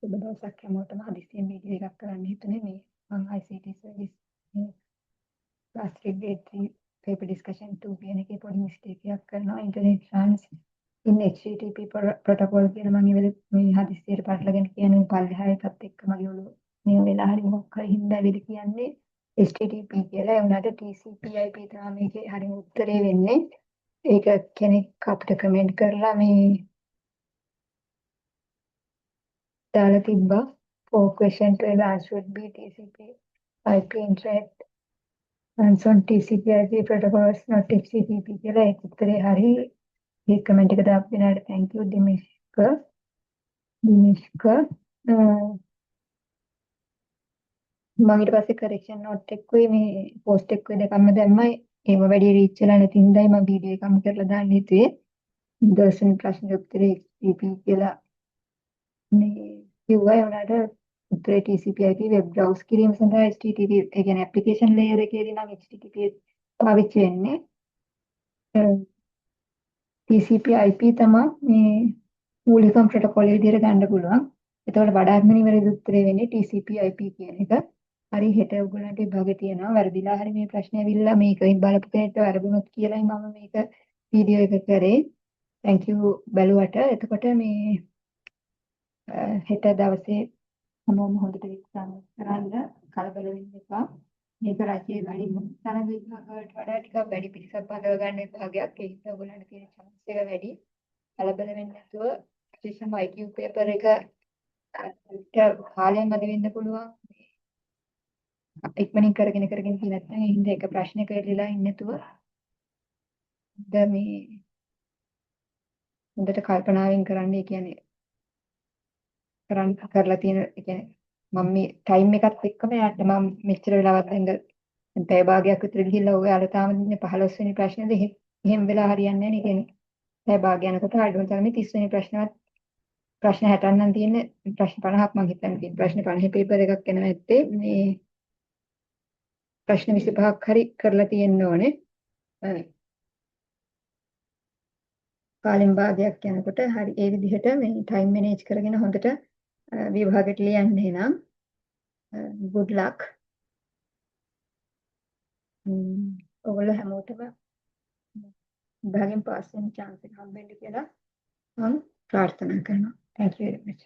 සුබ දවසක් හැමෝටම හදිස්සියෙන් වීඩියෝ එකක් කරන්න හිතුනේ මේ මම ICT සර්විස් මේ ක්ලාස් 3 grade 3 paper discussion 2 කියන එකේ පොඩි mistake එකක් කරනවා internet trans in HTTP protocol කියලා මම ඉවල මේ හදිස්සියට පටලගෙන කියන්නේ පල්ලෙහා එකත් එක්ක මගේ ඔළුව මේ වෙලා හරි මොකක් හරි හින්දා වෙලි කියන්නේ HTTP කියලා ඒ වුණාට TCP/IP තමයි මේකේ හරිම උත්තරේ වෙන්නේ ඒක කෙනෙක් අපිට කමෙන්ට් කරලා මේ දාලා තිබ්බා for question 12 answer would be TCP IP interact runs on TCP IP protocols not HTTP කියලා ඒක උත්තරේ හරි ඒ කමෙන්ට් එක දාපු කෙනාට thank you දිමිෂ්ක මම ඊට පස්සේ correction note එකකුයි මේ post එකකුයි දෙකම දැම්මයි ඒව වැඩි reach වෙලා නැති හින්දායි මම වීඩියෝ එකම කරලා දාන්න හිතුවේ දර්ශන ප්‍රශ්න උත්තරේ HTTP කියලා මේ කිව්වා ඒ වුණාට උත්තරේ TCP/IP වෙබ් බ්‍රවුස් කිරීම සඳහා HTTP ඒ කියන්නේ ඇප්ලිකේෂන් ලේයර් එකේදී නම් HTTP පාවිච්චි වෙන්නේ TCP/IP තමයි මේ මූලිකම ප්‍රොටෝකෝල් විදිහට ගන්න පුළුවන්. ඒතකොට වඩාත්ම නිවැරදි උත්තරේ වෙන්නේ TCP/IP කියන එක. හරි හෙට ඔයගොල්ලන්ට විභාගෙ තියෙනවා. වැරදිලා හරි මේ ප්‍රශ්නේ ඇවිල්ලා මේක බලපු කෙනෙක්ට වැරදුනොත් කියලායි මම මේක වීඩියෝ එක කරේ. thank you බැලුවට. එතකොට මේ හෙට දවසේ හැමෝම හොඳට විස්තර කරන්න කලබල වෙන්න එපා. මේක රජයේ වැඩි තන විභාගවලට වඩා ටිකක් වැඩි පිරිසක් බඳව ගන්න විභාගයක්. ඒ හින්දා ඔයගොල්ලන්ට තියෙන chance එක වැඩි. කලබල වෙන්නේ නැතුව විශේෂම IQ paper එක කාලයෙන් මැද වෙන්න පුළුවන්. ඉක්මනින් කරගෙන ගිහින් නැත්නම් ඒ හින්දා එක ප්‍රශ්නයක එල්ලලා ඉන්නේ නැතුව දැන් මේ හොඳට කල්පනාවෙන් කරන්න. ඒ කියන්නේ කරලා තියෙන ඒ කියන්නේ මම මේ ටයිම් එකත් එක්කම යාට මම මෙච්චර වෙලාවක් දැන් පැය භාගයක් විතර ගිහිල්ලා ඔයාලා තාම ඉන්නේ 15 වෙනි ප්‍රශ්නේද එහෙම වෙලා හරියන්නේ නැහැ නේ. කියන්නේ පැය භාගය යනකොට අඩුම තරමේ 30 වෙනි ප්‍රශ්නවත් ප්‍රශ්න 60ක් නම් තියෙන්නේ ප්‍රශ්න 50ක් මම හිතන්නේ තියෙන ප්‍රශ්න 50 පේපර් එකක් එනවා ඇත්තේ මේ ප්‍රශ්න 25ක් හරි කරලා තියෙන්න ඕනේ. කාලෙන් භාගයක් යනකොට හරි ඒ විදිහට මේ ටයිම් මැනේජ් කරගෙන හොඳට විභාගයට ලියන්න එනම් good luck. ඔයගොල්ලෝ හැමෝටම විභාගයෙන් පාස් වෙන්න chance එක හම්බෙන්න කියලා මම ප්‍රාර්ථනා කරනවා. Thank you very much.